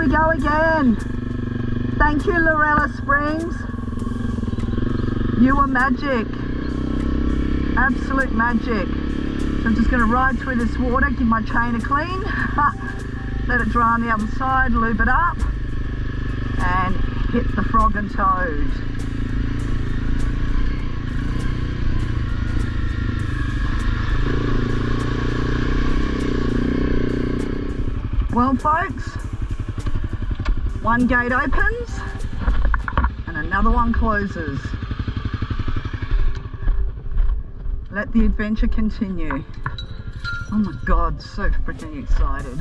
we go again. Thank you, Lorella Springs. You were magic. Absolute magic. So I'm just going to ride through this water, give my chain a clean, let it dry on the other side, lube it up, and hit the frog and toad. Well folks, one gate opens and another one closes. Let the adventure continue. Oh my God, so freaking excited.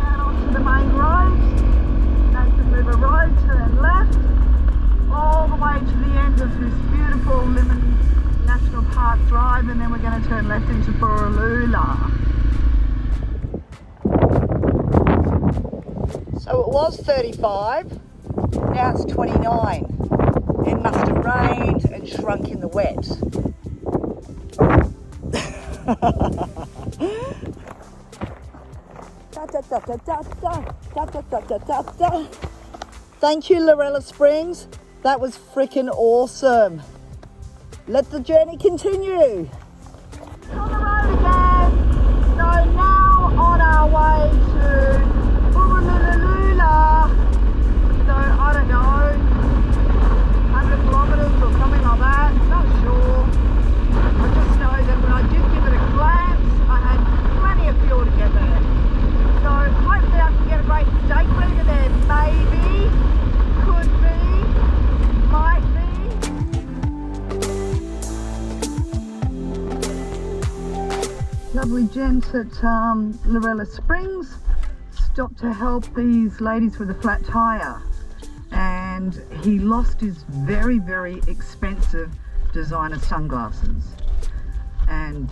Out onto the main road. Nathan River Road, turn left. All the way to the end of this beautiful Limmen National Park drive, and then we're going to turn left into Borroloola. So it was 35, now it's 29. It must have rained and shrunk in the wet. Thank you, Lorella Springs. That was freaking awesome. Let the journey continue. On the road again. So now on our way to Borroloola. So I don't know, 100 kilometres or something like that, not sure. I just know that when I did give it a glance, I had plenty of fuel to get there. So hopefully I can get a great steak burger there, maybe, could be, might be. Lovely gents at Lorella Springs. Stopped to help these ladies with a flat tire, and he lost his very, very expensive designer sunglasses, and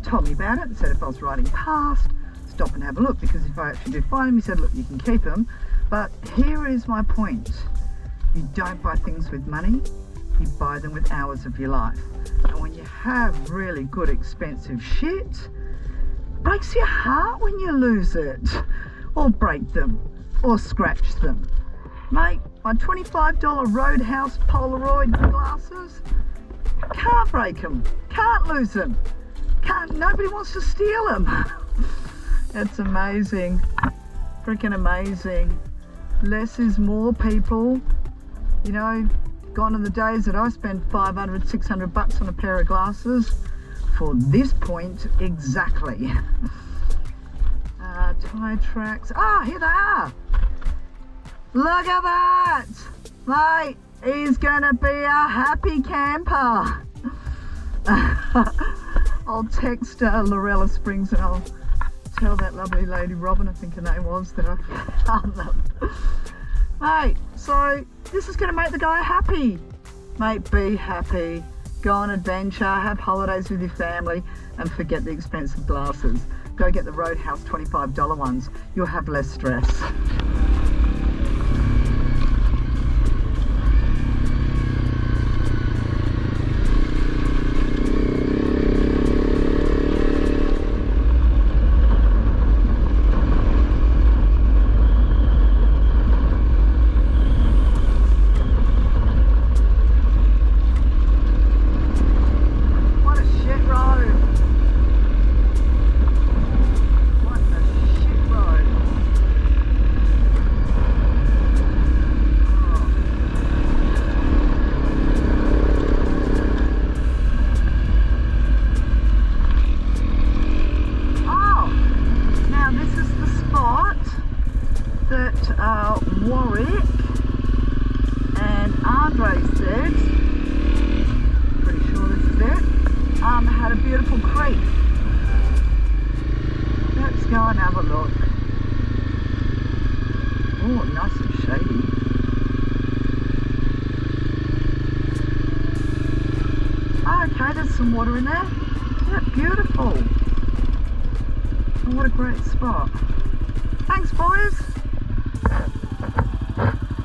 told me about it and said if I was riding past, stop and have a look, because if I actually do find them, he said look, you can keep them. But here is my point: you don't buy things with money, you buy them with hours of your life. And when you have really good expensive shit, breaks your heart when you lose it, or break them, or scratch them. Mate, my $25 Roadhouse Polaroid glasses, can't break them, can't lose them, nobody wants to steal them. It's amazing, freaking amazing. Less is more, people. You know, gone are the days that I spend 500, 600 bucks on a pair of glasses. For this point exactly. Tire tracks. Ah, here they are. Look at that. Mate, he's gonna be a happy camper. I'll text Lorella Springs and I'll tell that lovely lady, Robin, I think her name was, that I found them. Mate, so this is gonna make the guy happy. Mate, be happy. Go on adventure, have holidays with your family, and forget the expensive glasses. Go get the Roadhouse $25 ones. You'll have less stress. Had a beautiful creek. Let's go and have a look. Oh, nice and shady. Oh, okay, there's some water in there. Yeah, beautiful. Oh, what a great spot. Thanks, boys.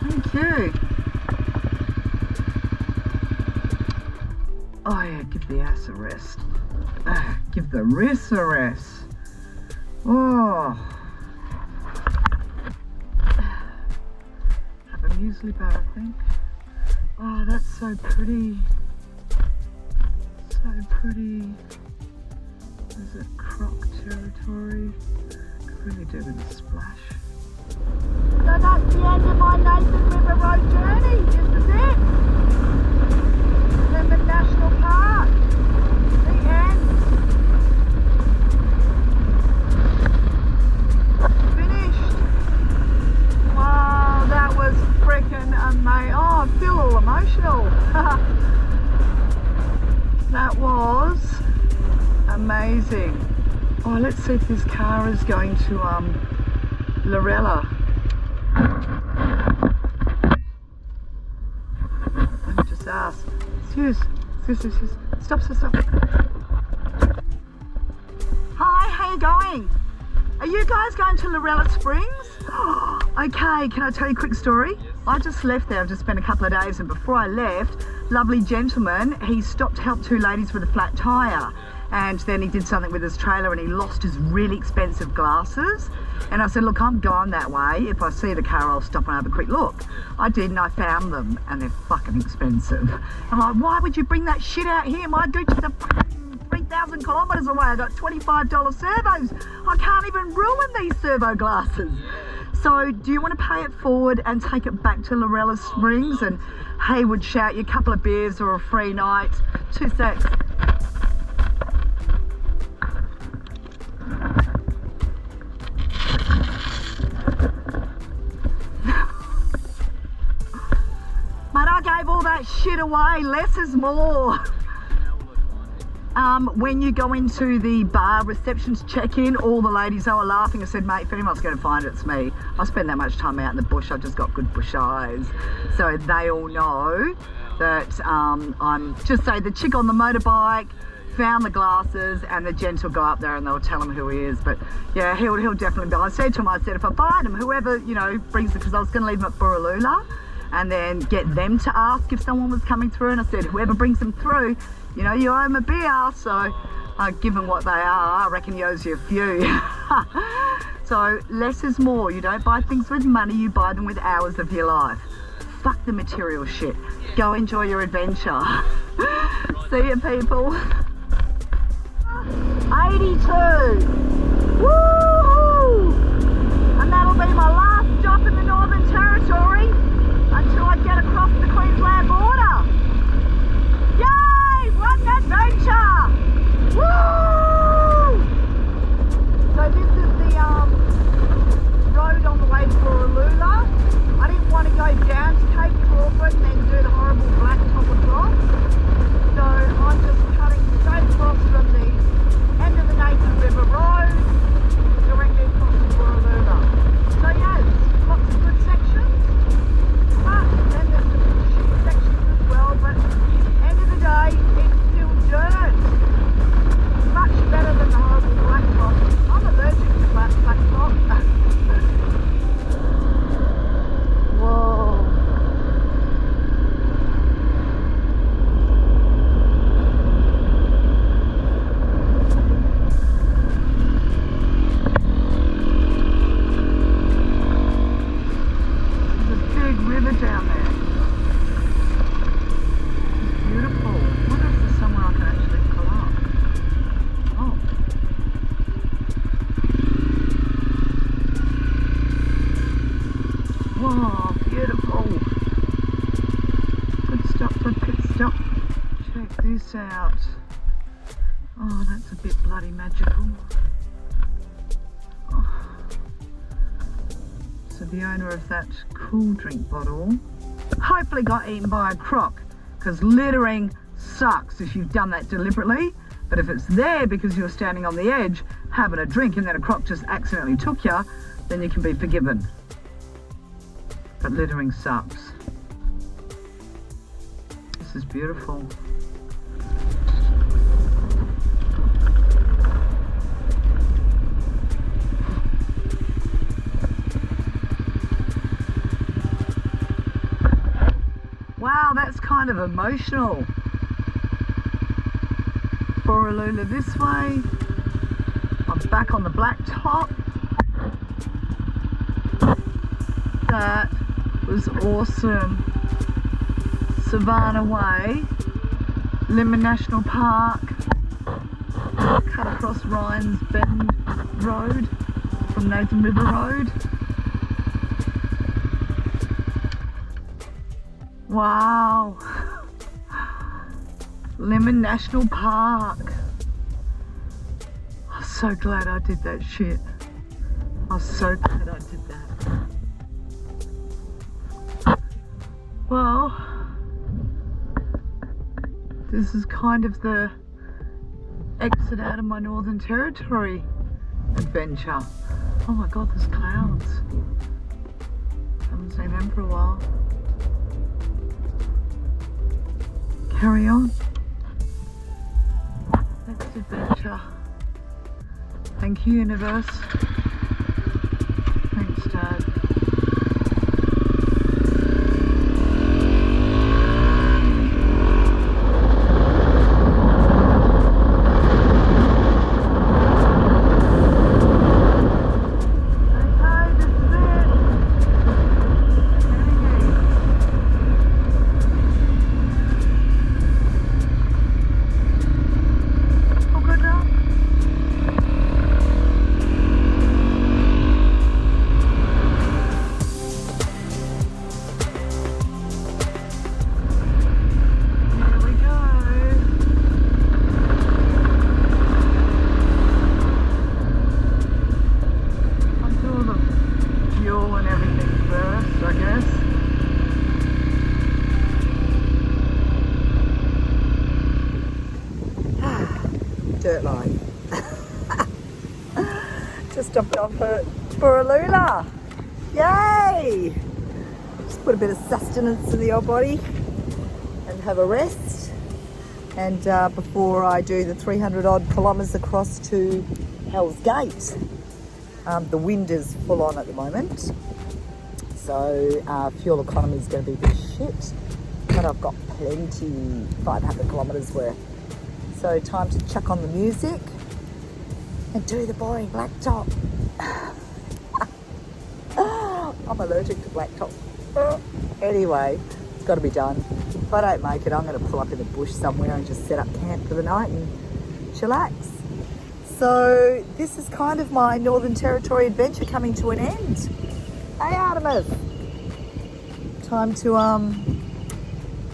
Thank you. Oh yeah, give the ass a rest. Give the wrist a rest. Oh. Have a muesli bar, I think. Oh, that's so pretty. So pretty. Is it croc territory? Could really do with a splash. So that's the end of my Nathan River Road journey. This is it. Limmen National Park. The end. Finished. Wow, that was freaking amazing. Oh, I feel all emotional. That was amazing. Oh, let's see if this car is going to Lorella. Let me just ask. Excuse. Stop. Hi, how you going? Are you guys going to Lorella Springs? Okay, can I tell you a quick story? Yes. I just left there. I've just spent a couple of days, and before I left, lovely gentleman, he stopped to help two ladies with a flat tyre, and then he did something with his trailer and he lost his really expensive glasses. And I said, look, I'm going that way. If I see the car, I'll stop and have a quick look. I did, and I found them, and they're fucking expensive. I'm like, why would you bring that shit out here? My Gucci's a fucking 3,000 kilometres away. I got $25 servos. I can't even ruin these servo glasses. So do you want to pay it forward and take it back to Lorella Springs, and he would shout you a couple of beers or a free night? 2 secs. Mate, I gave all that shit away. Less is more. When you go into the bar receptions check-in, all the ladies, they were laughing. I said, mate, if anyone's going to find it, it's me. I spend that much time out in the bush. I've just got good bush eyes. So they all know that I'm just say the chick on the motorbike found the glasses, and the gent will go up there and they'll tell him who he is. But yeah, he'll definitely be. I said to him, I said, if I find him, whoever, you know, brings it, because I was going to leave him at Borroloola and then get them to ask if someone was coming through. And I said, whoever brings them through, you know, you owe them a beer. So given what they are, I reckon he owes you a few. So less is more. You don't buy things with money, you buy them with hours of your life. Fuck the material shit. Go enjoy your adventure. See you, people. 82. Woo! And that'll be my last stop in the Northern Territory until I get across the Queensland border. Yay! What an adventure! Woo! So this is the road on the way to Borroloola. I didn't want to go down to Cape Crawford and then do the horrible black top across. So I'm just cutting straight across from the end of the Nathan River Road directly across to Borroloola. So yes, lots of good sections, but then there's some shit sections as well. But end of the day, it's still dirt. Much better than the horrible black top. I'm allergic to black top. Whoa. Down there. It's beautiful. I wonder if there's somewhere I can actually pull up. Oh. Wow, beautiful. Good stop, good pit stop. Check this out. Oh, that's a bit bloody magical. So the owner of that cool drink bottle hopefully got eaten by a croc, because littering sucks if you've done that deliberately. But if it's there because you're standing on the edge having a drink and then a croc just accidentally took you, then you can be forgiven. But littering sucks. This is beautiful. Wow, that's kind of emotional. Borroloola this way. I'm back on the blacktop. That was awesome. Savannah Way, Limmen National Park, cut across Ryan's Bend Road from Nathan River Road. Wow. Limmen National Park. I'm so glad I did that shit. I'm so glad I did that. Well, this is kind of the exit out of my Northern Territory adventure. Oh my god, there's clouds. Haven't seen them for a while. Carry on. Next adventure. Thank you, universe. Thanks, Dad. Dirt line. Just jumped off at Borroloola. Yay! Just put a bit of sustenance in the old body and have a rest. And before I do the 300 odd kilometres across to Hell's Gate. The wind is full on at the moment. So fuel economy is going to be a bit shit. But I've got plenty, 500 kilometres worth. So time to chuck on the music and do the boring blacktop. I'm allergic to blacktop. Anyway, it's got to be done. If I don't make it, I'm going to pull up in the bush somewhere and just set up camp for the night and chillax. So this is kind of my Northern Territory adventure coming to an end. Hey Artemis! Time to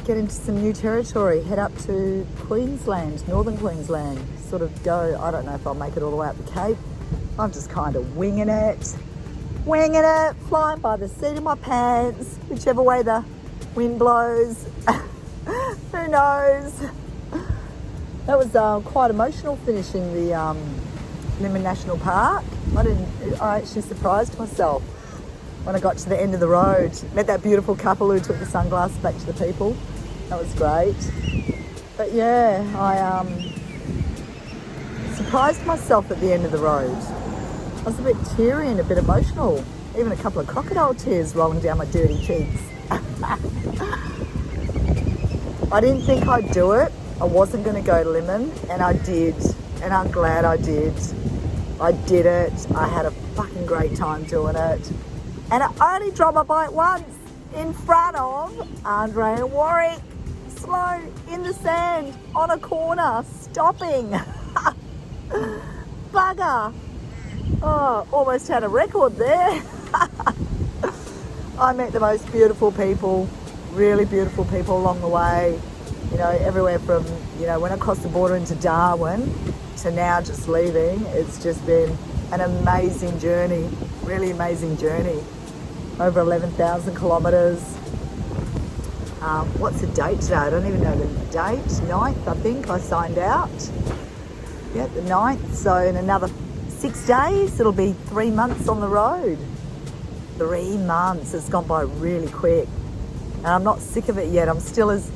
get into some new territory, head up to Queensland, northern Queensland, sort of go, I don't know if I'll make it all the way up the Cape. I'm just kind of winging it, flying by the seat of my pants, whichever way the wind blows. Who knows? That was quite emotional finishing the Limmen National Park. I actually surprised myself when I got to the end of the road. Met that beautiful couple who took the sunglasses back to the people. That was great. But yeah, I surprised myself at the end of the road. I was a bit teary and a bit emotional. Even a couple of crocodile tears rolling down my dirty cheeks. I didn't think I'd do it. I wasn't going to go to Limmen, and I did. And I'm glad I did. I did it. I had a fucking great time doing it. And I only dropped my bike once in front of Andre and Warwick. Slow, in the sand, on a corner, stopping. Bugger. Oh, almost had a record there. I met the most beautiful people, really beautiful people along the way. You know, everywhere from, you know, when I crossed the border into Darwin to now just leaving, it's just been an amazing journey, really amazing journey. Over 11,000 kilometres. What's the date today? I don't even know the date. 9th, I think, I signed out. Yeah, the 9th. So in another 6 days, it'll be 3 months on the road. 3 months. It's gone by really quick. And I'm not sick of it yet. I'm still as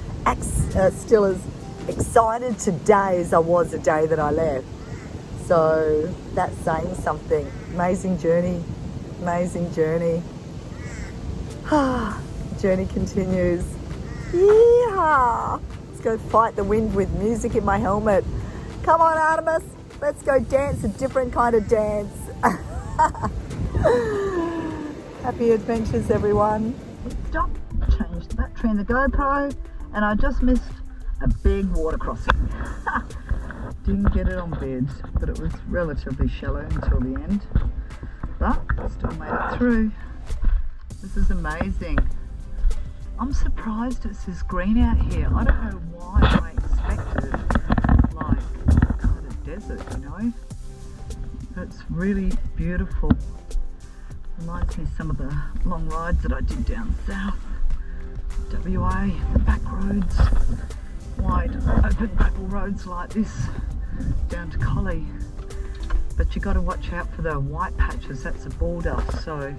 excited today as I was the day that I left. So that's saying something. Amazing journey. Amazing journey. Journey continues. Yeehaw! Let's go fight the wind with music in my helmet. Come on, Artemis. Let's go dance a different kind of dance. Happy adventures, everyone. Stop, changed the battery in the GoPro, and I just missed a big water crossing. Didn't get it on beds, but it was relatively shallow until the end. But still made it through. This is amazing. I'm surprised it's this green out here. I don't know why I expected like kind of desert, you know. It's really beautiful. Reminds me of some of the long rides that I did down south. WA, the back roads, wide open gravel roads like this down to Collie. But you got to watch out for the white patches, that's a bull dust. So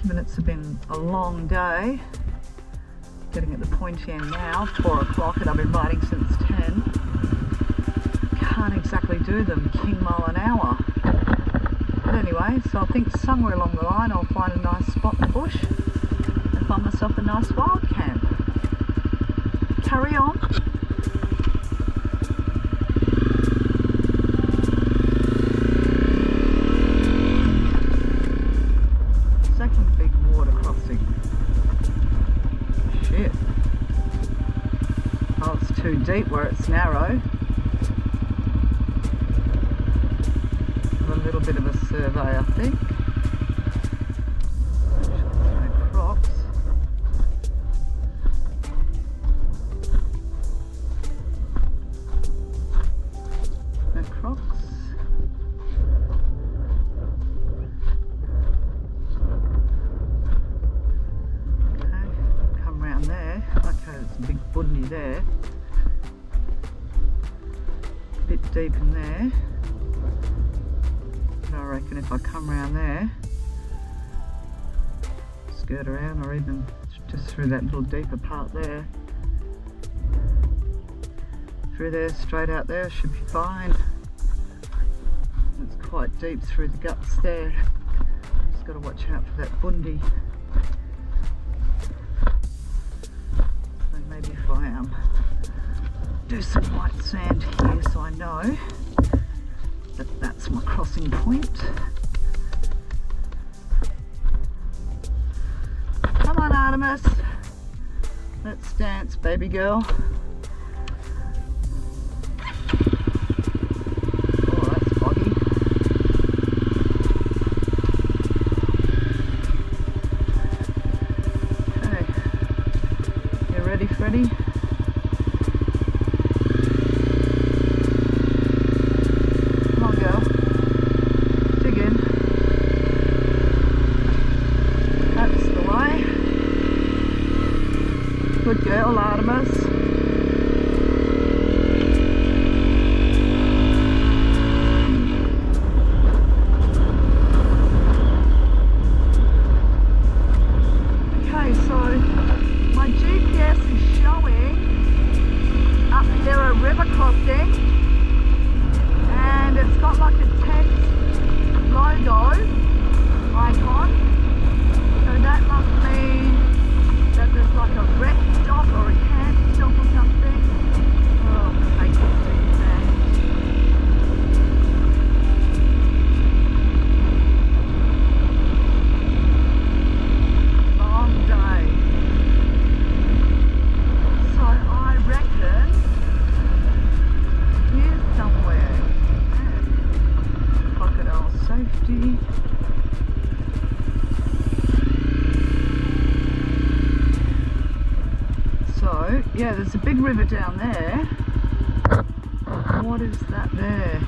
given it's been a long day, getting at the pointy end now, 4 o'clock, and I've been riding since 10, can't exactly do them king mile an hour. But anyway, so I think somewhere along the line I'll find a nice spot in the bush and find myself a nice wild camp. Carry on. Second big water crossing. Shit. Oh, it's too deep where it's narrow. A little bit of a survey, I think. No crocs. No crocs. Okay, come round there. Okay, there's a big bundy there. Bit deep in there. I reckon if I come around there, skirt around, or even just through that little deeper part there, through there, straight out there, should be fine. It's quite deep through the guts there. Just got to watch out for that bundy. So maybe if I do some white sand here, so I know that that's my crossing point. Come on, Artemis. Let's dance, baby girl. Oh, that's foggy. Okay. You ready, Freddie? Good girl, Artemis. Okay, so my GPS is showing up here a river crossing, and it's got like a tent logo icon, so that must mean that there's like a wreck stop or a camp stop or something. Oh, I hate this thing, man. Long day. So I reckon here's somewhere. Crocodile safety. So, yeah, there's a big river down there. What is that there?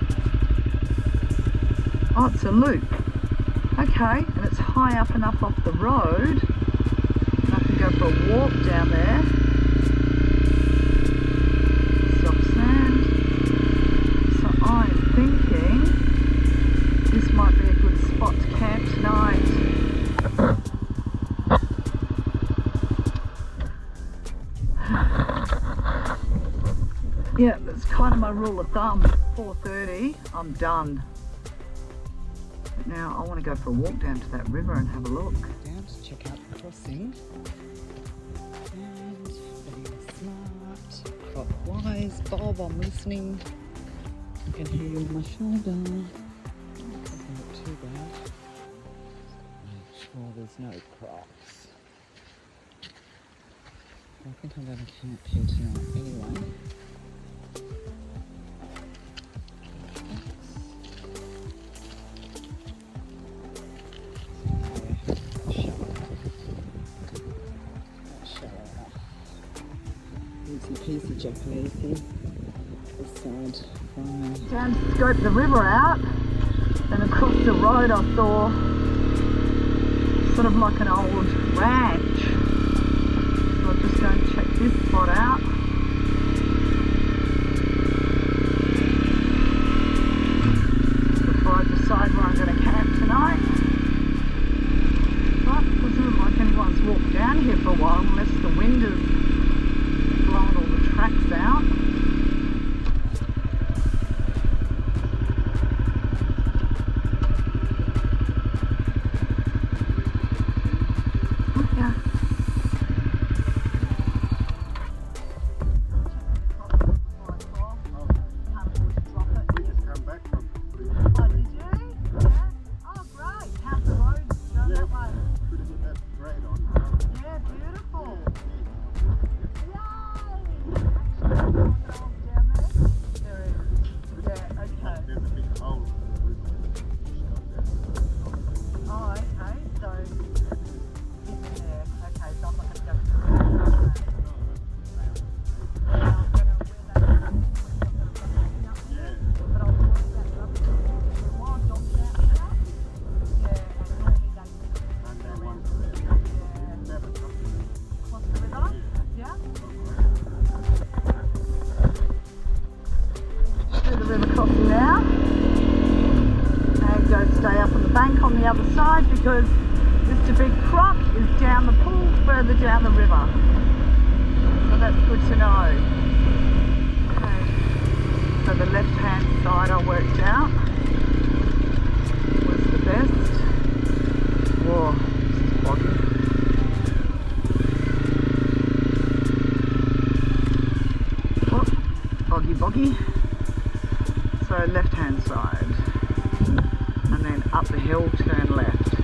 Oh, it's a loop. Okay, and it's high up enough off the road. And I can go for a walk down there. Soft sand. So I'm thinking this might be a good spot to camp tonight. Yeah, that's kind of my rule of thumb. 4:30, I'm done. But now I want to go for a walk down to that river and have a look. Down to check out the crossing. And very smart, clockwise. Bob, I'm listening. I can hear you on my shoulder. Doesn't look too bad. Make sure there's no crocs. I think I'm going to camp here tonight anyway. Easy peasy, jackalacey. This side, fine. Down to scope the river out, and across the road I saw sort of like an old ranch. So I'll just go and check this spot out. Before I decide where I'm going to camp tonight. But it doesn't look like anyone's walked down here for a while unless the wind has blown all the tracks out. The other side because Mr. Big Croc is down the pool further down the river, so that's good to know. Okay, so the left hand side I worked out was the best. Whoa, this is boggy. Boggy. So left hand side. And then up the hill, turn left.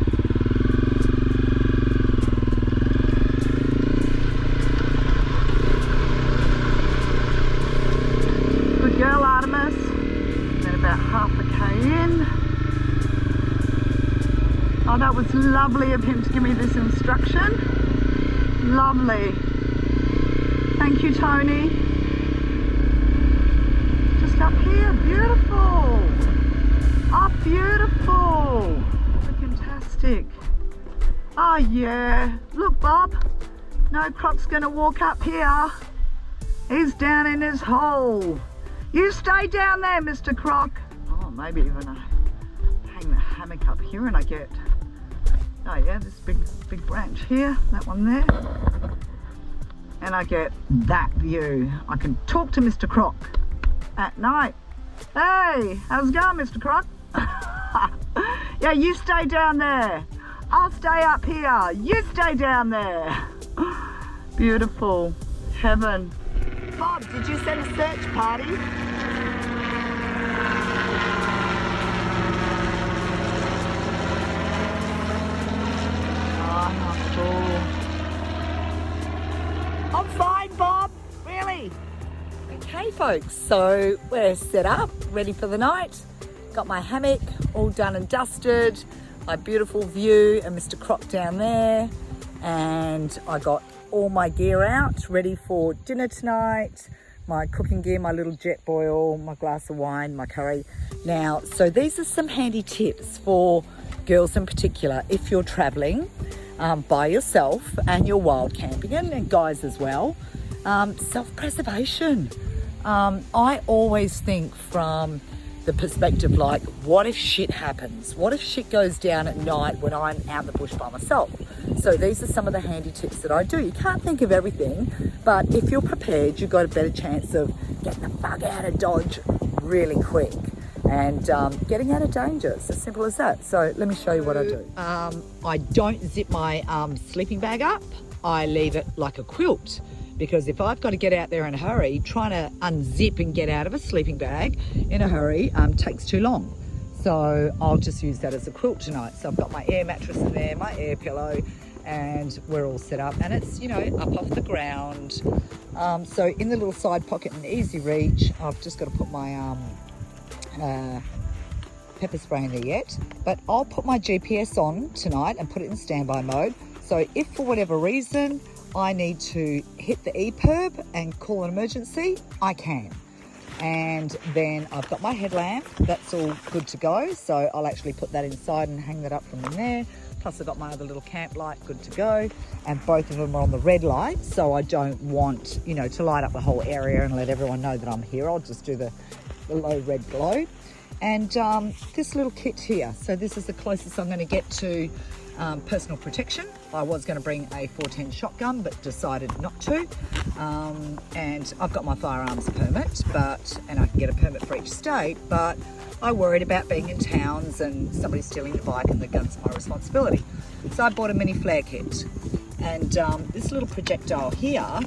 Good girl, Artemis. Then about half a K in. Oh, that was lovely of him to give me this instruction. Lovely. Thank you, Tony. Just up here, beautiful. Oh, beautiful. Fantastic. Oh, yeah. Look, Bob. No Croc's going to walk up here. He's down in his hole. You stay down there, Mr. Croc. Oh, maybe even I hang the hammock up here and I get... Oh, yeah, this big branch here. That one there. And I get that view. I can talk to Mr. Croc at night. Hey, how's it going, Mr. Croc? Yeah, you stay down there. I'll stay up here. You stay down there. Beautiful. Heaven. Bob, did you send a search party? Oh, not cool. I'm fine, Bob. Really? Okay, folks, so we're set up, ready for the night. Got my hammock all done and dusted, my beautiful view and Mr. Croc down there, and I got all my gear out ready for dinner tonight, my cooking gear, my little jet boil, my glass of wine, my curry. Now, so these are some handy tips for girls in particular if you're traveling by yourself and you're wild camping, and guys as well. Self-preservation. I always think from the perspective like, what if shit happens? What if shit goes down at night when I'm out in the bush by myself? So these are some of the handy tips that I do. You can't think of everything, but if you're prepared, you've got a better chance of getting the bug out of Dodge really quick and getting out of danger. It's as simple as that. So let me show you what I do. I don't zip my sleeping bag up. I leave it like a quilt because if I've got to get out there in a hurry, trying to unzip and get out of a sleeping bag in a hurry takes too long. So I'll just use that as a quilt tonight. So I've got my air mattress in there, my air pillow, and we're all set up, and it's, you know, up off the ground. So in the little side pocket and easy reach, I've just got to put my pepper spray in there yet, but I'll put my GPS on tonight and put it in standby mode. So if for whatever reason I need to hit the EPIRB and call an emergency, I can. And then I've got my headlamp, that's all good to go. So I'll actually put that inside and hang that up from in there. Plus I've got my other little camp light good to go. And both of them are on the red light. So I don't want, you know, to light up the whole area and let everyone know that I'm here. I'll just do the low red glow. And this little kit here. So this is the closest I'm going to get to personal protection. I was going to bring a 410 shotgun, but decided not to. And I've got my firearms permit, and I can get a permit for each state, but I worried about being in towns and somebody stealing the bike, and the gun's my responsibility. So I bought a mini flare kit, and this little projectile here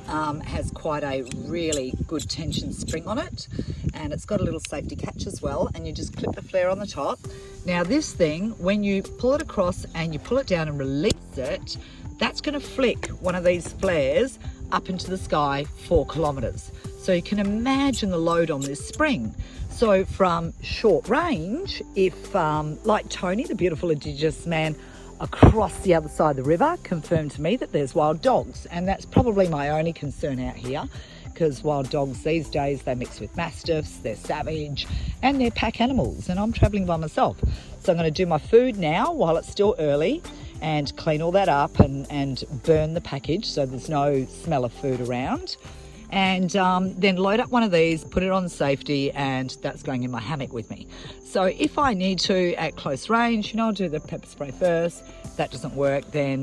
has quite a really good tension spring on it, and it's got a little safety catch as well, and you just clip the flare on the top. Now this thing, when you pull it across and you pull it down and release it, that's going to flick one of these flares up into the sky 4 kilometers. So you can imagine the load on this spring. So from short range, if like Tony, the beautiful Indigenous man across the other side of the river, confirmed to me that there's wild dogs, and that's probably my only concern out here, because wild dogs these days, they mix with mastiffs, they're savage, and they're pack animals, and I'm travelling by myself. So I'm going to do my food now while it's still early, and clean all that up and burn the package so there's no smell of food around. And then load up one of these, put it on safety, and that's going in my hammock with me. So if I need to at close range, you know, I'll do the pepper spray first. If that doesn't work, then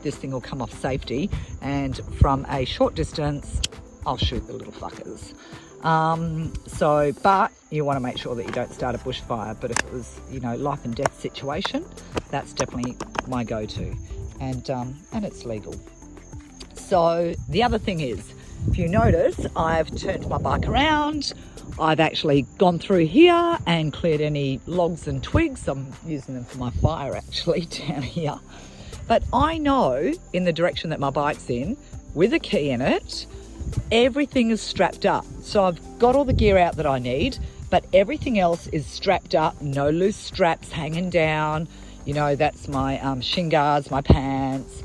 this thing will come off safety, and from a short distance I'll shoot the little fuckers. But you want to make sure that you don't start a bushfire. But if it was, you know, life and death situation, that's definitely my go-to, and it's legal. So the other thing is, if you notice, I've turned my bike around. I've actually gone through here and cleared any logs and twigs. I'm using them for my fire actually down here. But I know in the direction that my bike's in, with a key in it, everything is strapped up. So I've got all the gear out that I need, but everything else is strapped up, no loose straps hanging down. You know, that's my shin guards, my pants,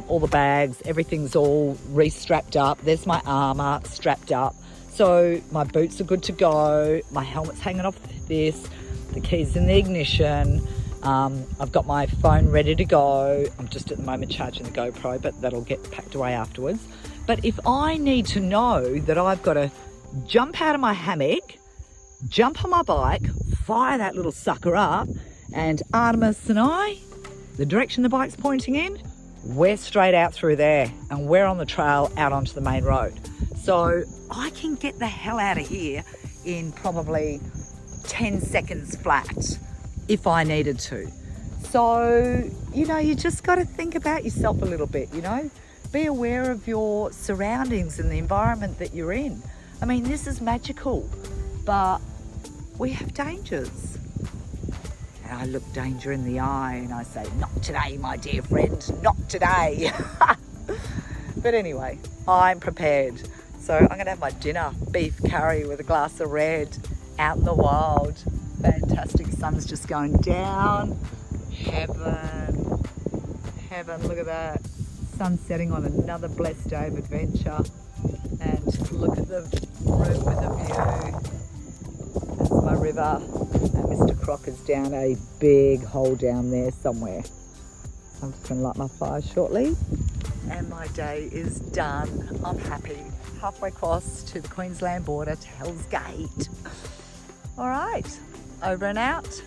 all the bags, everything's all re-strapped up. There's my armour strapped up. So my boots are good to go. My helmet's hanging off this. The key's in the ignition. I've got my phone ready to go. I'm just at the moment charging the GoPro, but that'll get packed away afterwards. But if I need to know that I've got to jump out of my hammock, jump on my bike, fire that little sucker up, and Artemis and I, the direction the bike's pointing in, we're straight out through there, and we're on the trail out onto the main road. So I can get the hell out of here in probably 10 seconds flat if I needed to. So, you know, you just got to think about yourself a little bit, you know. Be aware of your surroundings and the environment that you're in. I mean, this is magical, but we have dangers. And I look danger in the eye and I say, not today, my dear friend, not today. But anyway, I'm prepared. So I'm going to have my dinner, beef curry with a glass of red, out in the wild. Fantastic, sun's just going down. Heaven, heaven, look at that. Sun setting on another blessed day of adventure. And look at the room with the view. That's my river. And Mr. Croc is down a big hole down there somewhere. I'm just going to light my fire shortly. And my day is done. I'm happy. Halfway across to the Queensland border to Hell's Gate. All right, over and out.